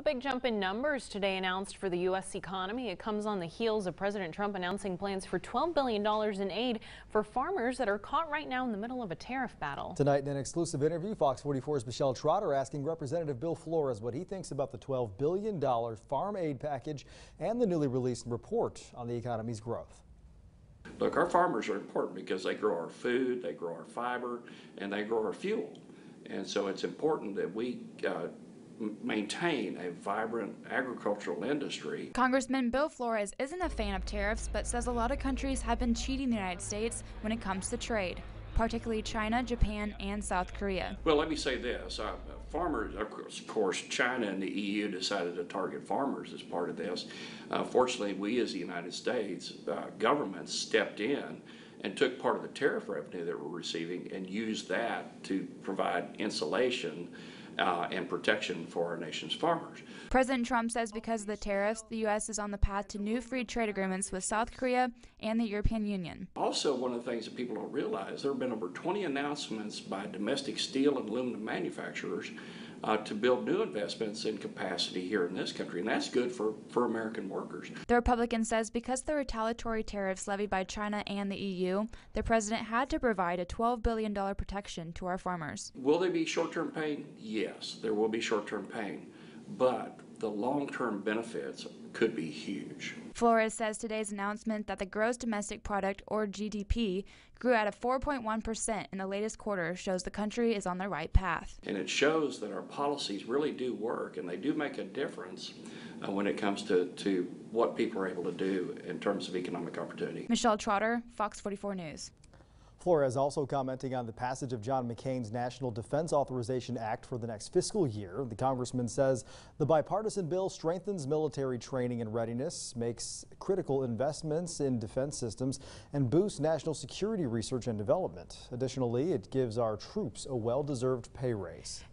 A big jump in numbers today announced for the U.S. economy. It comes on the heels of President Trump announcing plans for $12 billion in aid for farmers that are caught right now in the middle of a tariff battle. Tonight in an exclusive interview, Fox 44's Michelle Trotter asking Representative Bill Flores what he thinks about the $12 billion farm aid package and the newly released report on the economy's growth. Look, our farmers are important because they grow our food, they grow our fiber, and they grow our fuel. And so it's important that we maintain a vibrant agricultural industry. Congressman Bill Flores isn't a fan of tariffs, but says a lot of countries have been cheating the United States when it comes to trade, particularly China, Japan, and South Korea. Well, let me say this. Farmers, of course, China and the EU decided to target farmers as part of this. Fortunately, we as the United States government stepped in and took part of the tariff revenue that we're receiving and used that to provide insulation and protection for our nation's farmers. President Trump says because of the tariffs, the U.S. is on the path to new free trade agreements with South Korea and the European Union. Also, one of the things that people don't realize, there have been over 20 announcements by domestic steel and aluminum manufacturers to build new investments in capacity here in this country, and that's good for American workers. The Republican says because of the retaliatory tariffs levied by China and the EU, the president had to provide a $12 billion protection to our farmers. Will there be short-term pain? Yes, there will be short-term pain, but the long-term benefits could be huge. Flores says today's announcement that the gross domestic product, or GDP, grew at a 4.1% in the latest quarter shows the country is on the right path. And it shows that our policies really do work, and they do make a difference when it comes to what people are able to do in terms of economic opportunity. Michelle Trotter, Fox 44 News. Flores also commenting on the passage of John McCain's National Defense Authorization Act for the next fiscal year. The congressman says the bipartisan bill strengthens military training and readiness, makes critical investments in defense systems, and boosts national security research and development. Additionally, it gives our troops a well-deserved pay raise.